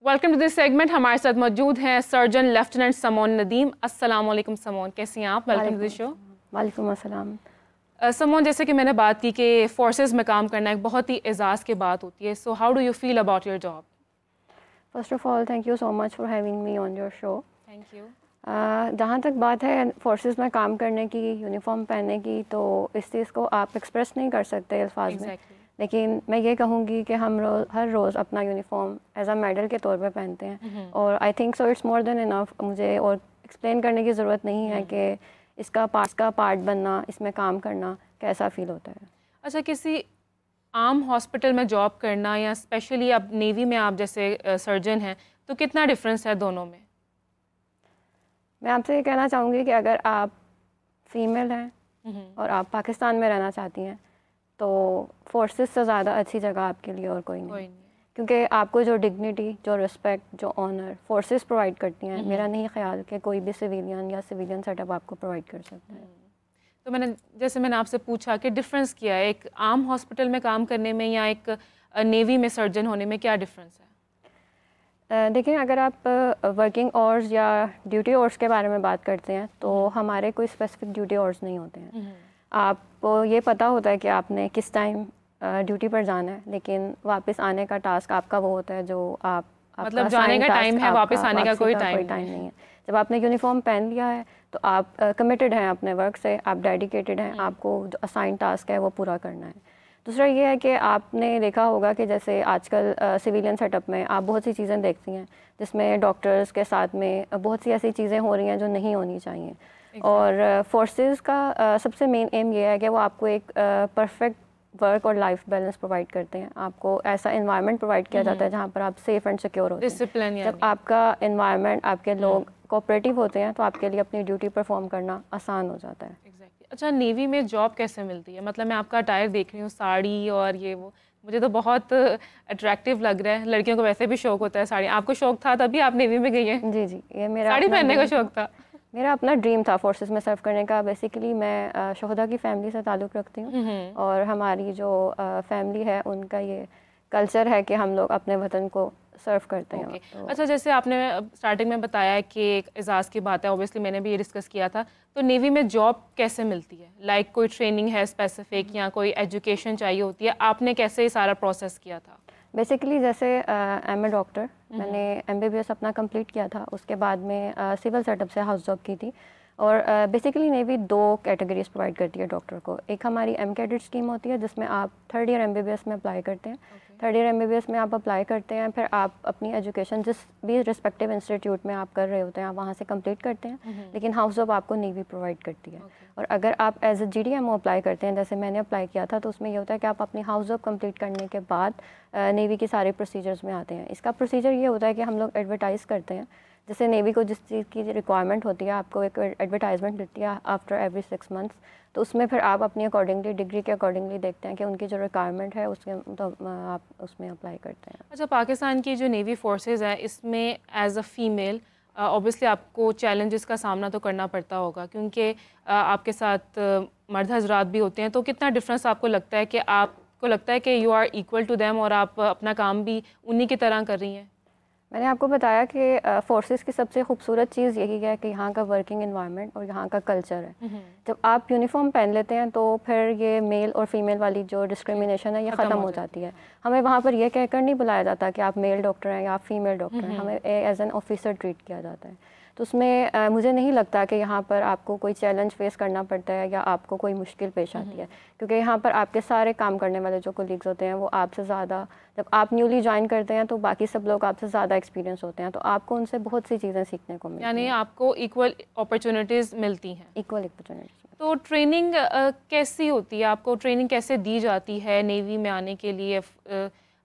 Welcome to this segment. हमारे साथ मौजूद हैं सर्जन लेफ्टिनेंट समोन नदीम। अस्सलाम वालेकुम समोन, कैसी हैं आप? Welcome to this show. वालेकुम अस्सलाम। समोन, जैसे कि मैंने बात की कि फोर्सेस में काम करना एक बहुत ही एजाज़ की बात होती है, so how do you feel about your job? First of all thank you so much for having me on your show. Thank you. जहाँ तक बात है फोर्सेस में काम करने की, यूनिफॉर्म पहनने की, तो इस चीज़ को आप एक्सप्रेस नहीं कर सकते अल्फाज में, लेकिन मैं ये कहूँगी कि हम हर रोज़ अपना यूनिफॉर्म एज अ मेडल के तौर पे पहनते हैं और I think so it's more than enough. मुझे और एक्सप्लेन करने की ज़रूरत नहीं है कि इसका पार्ट बनना, इसमें काम करना कैसा फ़ील होता है। अच्छा, किसी आम हॉस्पिटल में जॉब करना या स्पेशली अब नेवी में आप जैसे सर्जन हैं, तो कितना डिफरेंस है दोनों में? मैं आपसे ये कहना चाहूँगी कि अगर आप फीमेल हैं और आप पाकिस्तान में रहना चाहती हैं तो फोर्सेस से ज़्यादा अच्छी जगह आपके लिए और कोई नहीं, क्योंकि आपको जो डिग्निटी, जो रिस्पेक्ट, जो ऑनर फोर्सेस प्रोवाइड करती हैं, मेरा नहीं ख्याल कि कोई भी सिविलियन या सिविलियन सेटअप आपको प्रोवाइड कर सकता है। तो मैंने आपसे पूछा कि डिफरेंस क्या है एक आम हॉस्पिटल में काम करने में या एक नेवी में सर्जन होने में, क्या डिफरेंस है? देखिए, अगर आप वर्किंग आवर्स या ड्यूटी आवर्स के बारे में बात करते हैं तो हमारे कोई स्पेसिफिक ड्यूटी आवर्स नहीं होते हैं। आपको ये पता होता है कि आपने किस टाइम ड्यूटी पर जाना है, लेकिन वापस आने का टास्क आपका वो होता है जो आप मतलब जाने का टाइम है, वापस आने का कोई टाइम नहीं है। जब आपने यूनिफॉर्म पहन लिया है तो आप कमिटेड हैं अपने वर्क से, आप डेडिकेटेड हैं, आपको जो असाइन टास्क है वो पूरा करना है। दूसरा ये है कि आपने देखा होगा कि जैसे आजकल सिविलियन सेटअप में आप बहुत सी चीज़ें देखती हैं जिसमें डॉक्टर्स के साथ में बहुत सी ऐसी चीज़ें हो रही हैं जो नहीं होनी चाहिए। और फोर्सेस का सबसे मेन एम ये है कि वो आपको एक परफेक्ट वर्क और लाइफ बैलेंस प्रोवाइड करते हैं। आपको ऐसा एनवायरनमेंट प्रोवाइड किया जाता है जहाँ पर आप सेफ एंड सिक्योर होते हैं। जब आपका एनवायरनमेंट, आपके लोग कोऑपरेटिव होते हैं तो आपके लिए अपनी ड्यूटी परफॉर्म करना आसान हो जाता है। अच्छा, नेवी में जॉब कैसे मिलती है? मतलब मैं आपका अटायर देख रही हूँ, साड़ी और ये वो, मुझे तो बहुत अट्रैक्टिव लग रहा है। लड़कियों को वैसे भी शौक होता है साड़ी, आपको शौक था तभी आप नेवी में गई हैं? जी जी, ये मेरा साड़ी पहनने का शौक था। मेरा अपना ड्रीम था फोर्सेस में सर्व करने का। बेसिकली मैं शोहदा की फैमिली से ताल्लुक़ रखती हूँ और हमारी जो फैमिली है उनका ये कल्चर है कि हम लोग अपने वतन को सर्व करते हैं। तो अच्छा, जैसे आपने स्टार्टिंग में बताया कि एक एजाज़ की बात है, ऑब्वियसली मैंने भी ये डिस्कस किया था, तो नेवी में जॉब कैसे मिलती है? लाइक कोई ट्रेनिंग है स्पेसिफिक या कोई एजुकेशन चाहिए होती है? आपने कैसे ये सारा प्रोसेस किया था? बेसिकली जैसे आई एम ए डॉक्टर, मैंने MBBS अपना कंप्लीट किया था, उसके बाद में सिविल सेटअप से हाउस जॉब की थी। और बेसिकली नेवी 2 कैटेगरीज प्रोवाइड करती है डॉक्टर को। एक हमारी एम कैडेट स्कीम होती है जिसमें आप 3rd ईयर MBBS में अप्लाई करते हैं। 3rd ईयर MBBS में आप अप्लाई करते हैं, फिर आप अपनी एजुकेशन जिस भी रिस्पेक्टिव इंस्टीट्यूट में आप कर रहे होते हैं आप वहाँ से कंप्लीट करते हैं, लेकिन हाउस जॉब आपको नेवी प्रोवाइड करती है। और अगर आप एज ए GDMO अप्लाई करते हैं, जैसे मैंने अप्लाई किया था, तो उसमें ये होता है कि आप अपनी हाउस जॉब कंप्लीट करने के बाद नेवी के सारे प्रोसीजर्स में आते हैं। इसका प्रोसीजर ये होता है कि हम लोग एडवर्टाइज़ करते हैं, जैसे नेवी को जिस चीज़ की रिक्वायरमेंट होती है आपको एक एडवर्टाइजमेंट देती है आफ्टर एवरी 6 मंथ्स, तो उसमें फिर आप अपनी अकॉर्डिंगली, डिग्री के अकॉर्डिंगली देखते हैं कि उनकी जो रिक्वायरमेंट है उसके तो आप उसमें अप्लाई करते हैं। अच्छा, पाकिस्तान की जो नेवी फोर्सेज है इसमें एज अ फीमेल ऑब्वियसली आपको चैलेंजेस का सामना तो करना पड़ता होगा, क्योंकि आपके साथ मर्द हजरात भी होते हैं, तो कितना डिफरेंस आपको लगता है कि आपको लगता है कि you are equal to them और आप अपना काम भी उन्हीं की तरह कर रही हैं? मैंने आपको बताया कि फोर्सेस की सबसे खूबसूरत चीज़ यही है कि यहाँ का वर्किंग एनवायरनमेंट और यहाँ का कल्चर है। जब आप यूनिफॉर्म पहन लेते हैं तो फिर ये मेल और फीमेल वाली जो डिस्क्रिमिनेशन है ये ख़त्म हो जाती है। हमें वहाँ पर यह कहकर नहीं बुलाया जाता कि आप मेल डॉक्टर हैं या आप फीमेल डॉक्टर हैं, हमें एज एन ऑफिसर ट्रीट किया जाता है। तो उसमें मुझे नहीं लगता कि यहाँ पर आपको कोई चैलेंज फेस करना पड़ता है या आपको कोई मुश्किल पेश आती है, क्योंकि यहाँ पर आपके सारे काम करने वाले जो कोलीग्स होते हैं वो आपसे ज़्यादा, जब आप न्यूली ज्वाइन करते हैं तो बाकी सब लोग आपसे ज़्यादा एक्सपीरियंस होते हैं, तो आपको उनसे बहुत सी चीज़ें सीखने को मिलती हैं। यानी आपको इक्वल अपॉर्चुनिटीज़ मिलती हैं? Equal opportunities. तो ट्रेनिंग कैसी होती है? आपको ट्रेनिंग कैसे दी जाती है नेवी में आने के लिए?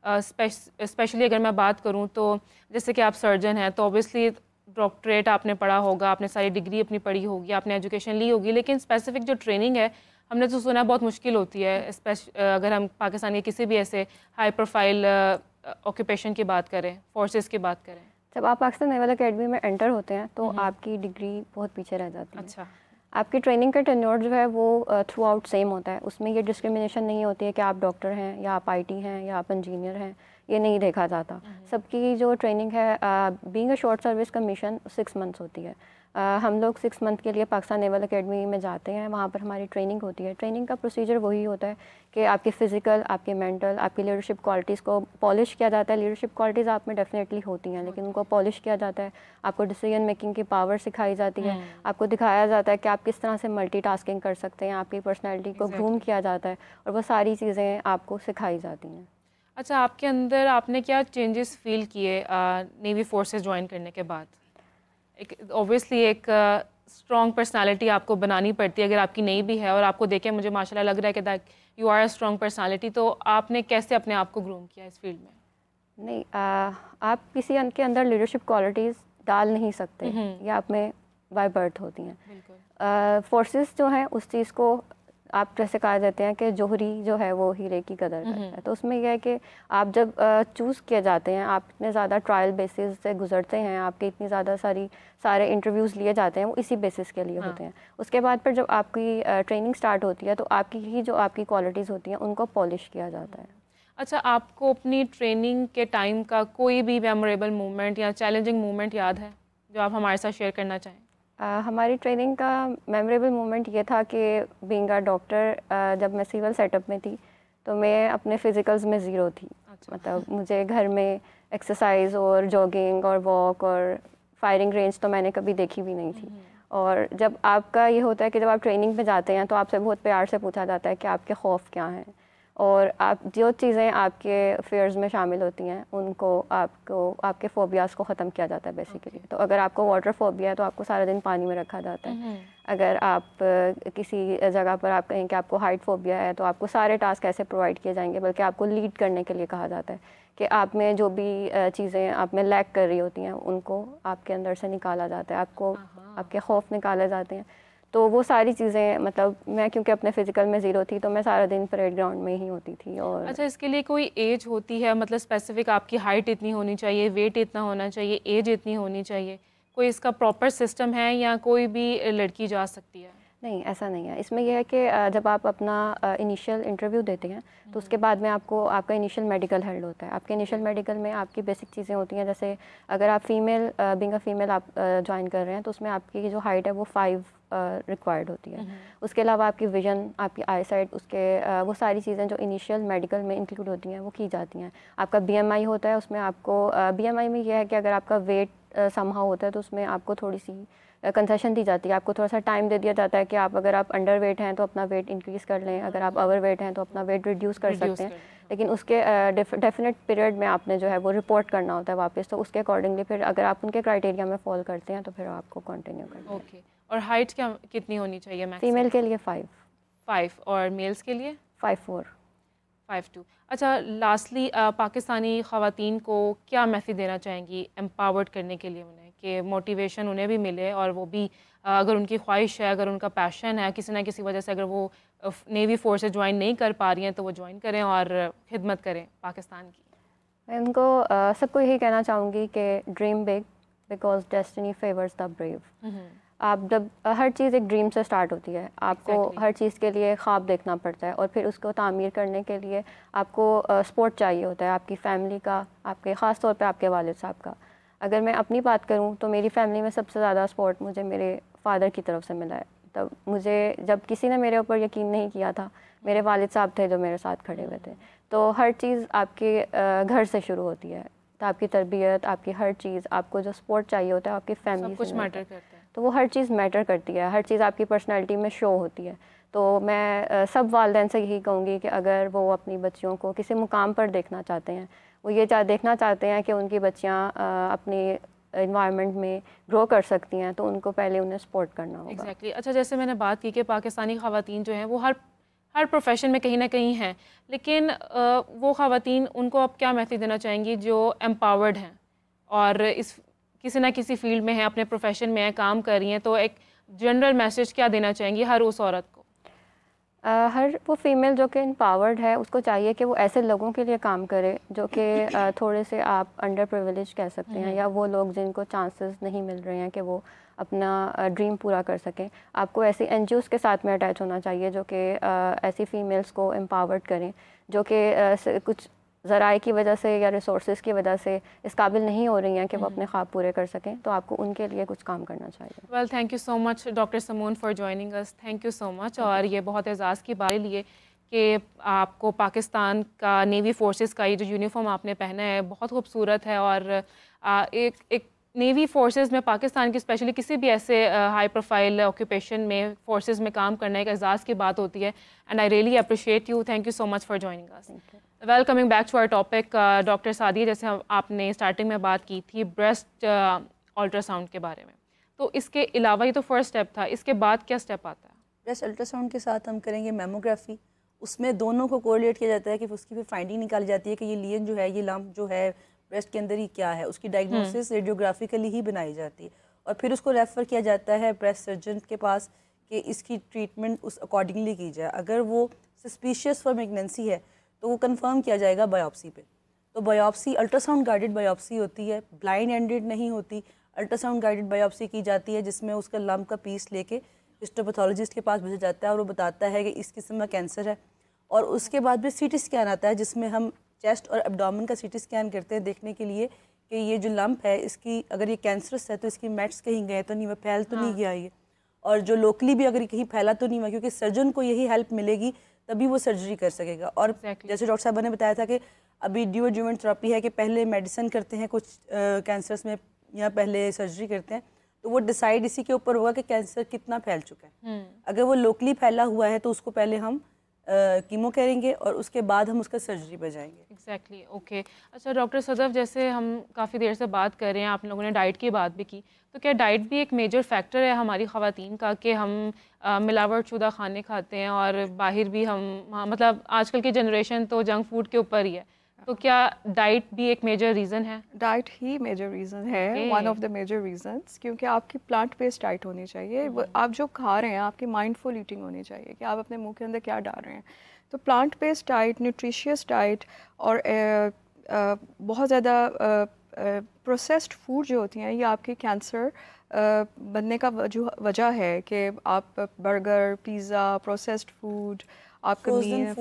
स्पेशली अगर मैं बात करूँ तो जैसे कि आप सर्जन हैं तो ऑब्वियसली डॉक्टरेट आपने पढ़ा होगा, आपने सारी डिग्री अपनी पढ़ी होगी, आपने एजुकेशन ली होगी, लेकिन स्पेसिफिक जो ट्रेनिंग है हमने तो सुना बहुत मुश्किल होती है, अगर हम पाकिस्तान के किसी भी ऐसे हाई प्रोफाइल ऑक्यूपेशन की बात करें, फोर्सेस की बात करें। जब आप पाकिस्तान नेवल अकेडमी में एंटर होते हैं तो आपकी डिग्री बहुत पीछे रह जाती है। अच्छा। आपकी ट्रेनिंग का टेन्योर जो है वो थ्रू आउट सेम होता है, उसमें ये डिस्क्रिमिनेशन नहीं होती है कि आप डॉक्टर हैं या आप IT हैं या आप इंजीनियर हैं ये नहीं देखा जाता। सबकी जो ट्रेनिंग है being a short service commission 6 months होती है। हम लोग 6 मंथ के लिए पाकिस्तान नेवल एकेडमी में जाते हैं, वहाँ पर हमारी ट्रेनिंग होती है। ट्रेनिंग का प्रोसीजर वही होता है कि आपकी फ़िज़िकल, आपकी मेंटल, आपकी लीडरशिप क्वालिटीज़ को पॉलिश किया जाता है। लीडरशिप क्वालिटीज़ आप में डेफिनेटली होती हैं, लेकिन उनको पॉलिश किया जाता है। आपको डिसीजन मेकिंग की पावर सिखाई जाती है, आपको दिखाया जाता है कि आप किस तरह से मल्टीटास्किंग कर सकते हैं, आपकी पर्सनैलिटी को ग्रूम किया जाता है और वो सारी चीज़ें आपको सिखाई जाती हैं। अच्छा, आपके अंदर आपने क्या चेंजेस फ़ील किए नेवी फोर्सेस ज्वाइन करने के बाद? एक ऑब्वियसली एक स्ट्रॉन्ग पर्सनालिटी आपको बनानी पड़ती है, अगर आपकी नहीं भी है, और आपको देख के मुझे माशाल्लाह लग रहा है कि that you are a strong personality, तो आपने कैसे अपने आप को ग्रूम किया इस फील्ड में? नहीं, आप किसी के अंदर लीडरशिप क्वालिटीज़ डाल नहीं सकते, ये आप में बाय बर्थ होती हैं। फोर्सेस जो हैं उस चीज़ को आप जैसे कहा जाते हैं कि जोहरी जो है वो हीरे की कदर करता है, तो उसमें यह है कि आप जब चूज़ किए जाते हैं, आप इतने ज़्यादा ट्रायल बेसिस से गुजरते हैं, आपके इतनी ज़्यादा सारे इंटरव्यूज़ लिए जाते हैं, वो इसी बेसिस के लिए होते हैं। उसके बाद फिर जब आपकी ट्रेनिंग स्टार्ट होती है तो आपकी ही जो आपकी क्वालिटीज़ होती हैं उनको पॉलिश किया जाता है। अच्छा, आपको अपनी ट्रेनिंग के टाइम का कोई भी मेमोरेबल मोमेंट या चैलेंजिंग मोमेंट याद है जो आप हमारे साथ शेयर करना चाहें? हमारी ट्रेनिंग का मेमोरेबल मोमेंट ये था कि बीइंग अ डॉक्टर, जब मैं सिविल सेटअप में थी तो मैं अपने फ़िज़िकल्स में ज़ीरो थी। अच्छा। मतलब मुझे घर में एक्सरसाइज और जॉगिंग और वॉक और फायरिंग रेंज तो मैंने कभी देखी भी नहीं थी। और जब आपका ये होता है कि जब आप ट्रेनिंग पे जाते हैं तो आपसे बहुत प्यार से पूछा जाता है कि आपके खौफ क्या हैं, और आप जो चीज़ें आपके फेयर्स में शामिल होती हैं उनको आपके फ़ोबियाज़ को ख़त्म किया जाता है बेसिकली। तो अगर आपको वाटर फ़ोबिया है तो आपको सारा दिन पानी में रखा जाता है। अगर आप किसी जगह पर आप कहें कि आपको हाइट फ़ोबिया है तो आपको सारे टास्क ऐसे प्रोवाइड किए जाएंगे, बल्कि आपको लीड करने के लिए कहा जाता है कि आप में जो भी चीज़ें आप में लैक कर रही होती हैं उनको आपके अंदर से निकाला जाता है, आपको आपके खौफ निकाले जाते हैं। तो वो सारी चीज़ें, मतलब मैं क्योंकि अपने फ़िज़िकल में ज़ीरो थी तो मैं सारा दिन परेड ग्राउंड में ही होती थी। और अच्छा, इसके लिए कोई एज होती है, मतलब स्पेसिफिक आपकी हाइट इतनी होनी चाहिए, वेट इतना होना चाहिए, एज इतनी होनी चाहिए, कोई इसका प्रॉपर सिस्टम है या कोई भी लड़की जा सकती है? नहीं, ऐसा नहीं है। इसमें यह है कि जब आप अपना इनिशियल इंटरव्यू देते हैं तो उसके बाद में आपका इनिशियल मेडिकल हेल्ड होता है। आपके इनिशियल मेडिकल में आपकी बेसिक चीज़ें होती हैं, जैसे अगर आप बीइंग अ फीमेल आप ज्वाइन कर रहे हैं तो उसमें आपकी जो हाइट है वो 5 रिक्वायर्ड होती है। उसके अलावा आपकी विजन, आपकी आई साइट, वो सारी चीज़ें जो इनिशियल मेडिकल में इंक्लूड होती हैं वो की जाती हैं। आपका BMI होता है, उसमें आपको BMI में यह है कि अगर आपका वेट समहाउ होता है तो उसमें आपको थोड़ी सी कंसेशन दी जाती है। आपको थोड़ा सा टाइम दे दिया जाता है कि अगर आप अंडर वेट हैं तो अपना वेट इंक्रीज़ कर लें, अगर आप ओवर वेट हैं तो अपना वेट रिड्यूस कर सकते हैं। लेकिन उसके डेफिनेट पीरियड में आपने जो है वो रिपोर्ट करना होता है वापस, तो उसके अकॉर्डिंगली फिर अगर आप उनके क्राइटेरिया में फॉल करते हैं तो फिर आपको कंटिन्यू करना है। ओके, और हाइट कितनी होनी चाहिए मैक्सिमम? फीमेल के लिए 5 और मेल्स के लिए 5'4". 5'2". अच्छा, लास्टली पाकिस्तानी ख़वातीन को क्या मैसेज देना चाहेंगी एम्पावर्ड करने के लिए उन्हें, कि मोटिवेशन उन्हें भी मिले और वो भी अगर उनकी ख्वाहिश है, अगर उनका पैशन है, किसी ना किसी वजह से अगर वो नेवी फोर्सेस ज्वाइन नहीं कर पा रही हैं तो वो ज्वाइन करें और खिदमत करें पाकिस्तान की? मैं उनको सबको यही कहना चाहूँगी कि dream big because destiny favours the brave. आप जब हर चीज़ एक ड्रीम से स्टार्ट होती है, आपको हर चीज़ के लिए ख्वाब देखना पड़ता है और फिर उसको तामीर करने के लिए आपको सपोर्ट चाहिए होता है, आपकी फैमिली का, आपके ख़ास तौर पे आपके वालिद साहब का। अगर मैं अपनी बात करूँ तो मेरी फैमिली में सबसे ज़्यादा सपोर्ट मुझे मेरे फादर की तरफ से मिला है। तब मुझे जब किसी ने मेरे ऊपर यकीन नहीं किया था, मेरे वालिद साहब थे जो मेरे साथ खड़े हुए थे। तो हर चीज़ आपके घर से शुरू होती है, तो आपकी तरबियत, आपकी हर चीज़, आपको जो सपोर्ट चाहिए होता है आपकी फैमिली से कुछ मैटर करता है, तो वो हर चीज़ मैटर करती है, हर चीज़ आपकी पर्सनैलिटी में शो होती है। तो मैं सब वालिदैन से यही कहूँगी कि अगर वो अपनी बच्चियों को किसी मुकाम पर देखना चाहते हैं, वो ये देखना चाहते हैं कि उनकी बच्चियाँ अपनी इन्वायरमेंट में ग्रो कर सकती हैं, तो उनको पहले उन्हें सपोर्ट करना होगा। एग्जैक्टली। अच्छा, जैसे मैंने बात की कि पाकिस्तानी ख़वातीन जो हैं वो हर प्रोफेशन में कहीं ना कहीं हैं, लेकिन वो ख़वातीन, उनको आप क्या मैसेज देना चाहेंगी जो एम्पावर्ड हैं और इस किसी ना किसी फील्ड में हैं, अपने प्रोफेशन में हैं, काम कर रही हैं, तो एक जनरल मैसेज क्या देना चाहेंगी हर उस औरत को? हर वो फीमेल जो कि एम्पावर्ड है उसको चाहिए कि वो ऐसे लोगों के लिए काम करे जो कि थोड़े से आप अंडर प्रिविलेज कह सकते हैं, या वो लोग जिनको चांसेस नहीं मिल रहे हैं कि वो अपना ड्रीम पूरा कर सकें। आपको ऐसी NGOs के साथ में अटैच होना चाहिए जो कि ऐसी फ़ीमेल्स को एम्पावर्ड करें, जो कि कुछ ज़राए की वजह से या रिसोर्सेज की वजह से इस काबिल नहीं हो रही हैं कि वो अपने ख्वाब पूरे कर सकें, तो आपको उनके लिए कुछ काम करना चाहिए। Well, thank you so much doctor समून for joining us, thank you so much. और ये बहुत एजाज़ की बात लिए कि आपको पाकिस्तान का नेवी फोर्सेस का ये जो यूनिफॉर्म आपने पहना है बहुत खूबसूरत है। और एक नेवी फोर्सेस में पाकिस्तान की स्पेशली किसी भी ऐसे हाई प्रोफाइल ऑक्यूपेशन में फोर्सेस में काम करना एक एजाज़ की बात होती है। And I really appreciate you, thank you so much for joining us. Well, coming back to our topic, doctor Sadia, जैसे आपने स्टार्टिंग में बात की थी ब्रेस्ट अल्ट्रासाउंड के बारे में, तो इसके अलावा ये तो फर्स्ट स्टेप था, इसके बाद क्या स्टेप आता है? ब्रेस्ट अल्ट्रासाउंड के साथ हम करेंगे मेमोग्राफी। उसमें दोनों को कोरिलेट किया जाता है कि उसकी फिर फाइंडिंग निकाली जाती है कि ये लीजन जो है, ये लंप जो है ब्रेस्ट के अंदर ही क्या है, उसकी डायग्नोसिस रेडियोग्राफिकली ही बनाई जाती है और फिर उसको रेफ़र किया जाता है ब्रेस्ट सर्जन के पास कि इसकी ट्रीटमेंट उस अकॉर्डिंगली की जाए। अगर वो सस्पिशियस फॉर प्रेगनेंसी है तो वो कंफर्म किया जाएगा बायोप्सी पे। तो बायोप्सी अल्ट्रासाउंड गाइडेड बायोप्सी होती है, ब्लाइंड एंडेड नहीं होती। अल्ट्रासाउंड गाइडेड बायोप्सी की जाती है जिसमें उसका लंप का पीस लेके हिस्टोपैथोलॉजिस्ट के पास भेजा जाता है और वो बताता है कि इस किस्म का कैंसर है। और उसके बाद भी सीटी स्कैन आता है जिसमें हम चेस्ट और एब्डोमेन का सीटी स्कैन करते हैं देखने के लिए कि ये जो लंप है इसकी अगर ये कैंसरस है तो इसकी मेट्स कहीं गए तो नहीं, वह फैल तो नहीं गया ये, और जो लोकली भी अगर कहीं फैला तो नहीं हुआ, क्योंकि सर्जन को यही हेल्प मिलेगी तभी वो सर्जरी कर सकेगा। और जैसे डॉक्टर साहब ने बताया था कि अभी ड्यूअडजुवेंट थेरेपी है कि पहले मेडिसिन करते हैं कुछ कैंसर्स में या पहले सर्जरी करते हैं, तो वो डिसाइड इसी के ऊपर होगा कि कैंसर कितना फैल चुका है। अगर वो लोकली फैला हुआ है तो उसको पहले हम कीमो करेंगे और उसके बाद हम उसका सर्जरी पर जाएंगे। Exactly, okay. अच्छा डॉक्टर सदफ, जैसे हम काफ़ी देर से बात कर रहे हैं, आप लोगों ने डाइट की बात भी की, तो क्या डाइट भी एक मेजर फैक्टर है हमारी ख़वातीन का कि हम मिलावट शुदा खाने खाते हैं और बाहर भी हम मतलब आजकल की जनरेशन तो जंक फूड के ऊपर ही है, तो क्या डाइट भी एक मेजर रीज़न है? डाइट ही मेजर रीज़न है, one of the major reasons, क्योंकि आपकी प्लांट बेस्ड डाइट होनी चाहिए। आप जो खा रहे हैं आपकी माइंडफुल ईटिंग होनी चाहिए कि आप अपने मुंह के अंदर क्या डाल रहे हैं। तो plant based diet, nutritious diet और बहुत ज़्यादा प्रोसेस्ड फूड जो होती हैं ये आपके कैंसर बनने का वजह है कि आप बर्गर, पिज़्ज़ा, प्रोसेस्ड फूड, आपका फ्रोजन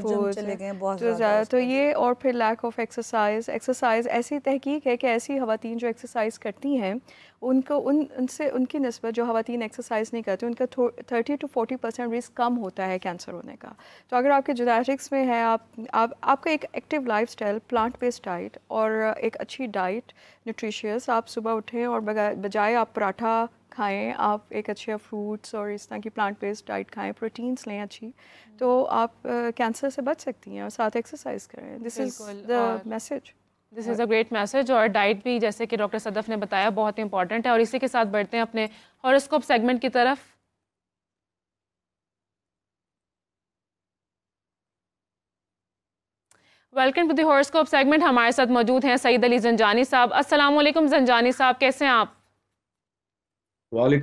फूड चले गए बहुत तो ज़्यादा, तो ये और फिर लैक ऑफ एक्सरसाइज ऐसी तहकीक है कि ऐसी ख़वातीन जो एक्सरसाइज करती हैं उनको उनसे उनकी निस्बत जो ख़वातीन एक्सरसाइज नहीं करती उनका 30 to 40% रिस्क कम होता है कैंसर होने का। तो अगर आपके जेनेटिक्स में है, आपका एक active lifestyle, plant based diet और एक अच्छी डाइट न्यूट्रिशियस, आप सुबह उठें और बजाय आप पराठा खाएं, आप एक अच्छे फ्रूट्स और इस तरह की प्लांट बेस्ड डाइट खाएं, प्रोटीन्स लें अच्छी, तो आप कैंसर से बच सकती हैं और साथ एक्सरसाइज करें। This is the message. This is a great message. और डाइट भी जैसे कि डॉक्टर सदफ ने बताया बहुत इंपॉर्टेंट है। और इसी के साथ बढ़ते हैं अपने हॉरोस्कोप सेगमेंट की तरफ। Welcome to the horoscope segment. हमारे साथ मौजूद हैं सईद अली जंजानी साहब। अस्सलाम वालेकुम जंजानी साहब, कैसे हैं आप? वालेकुम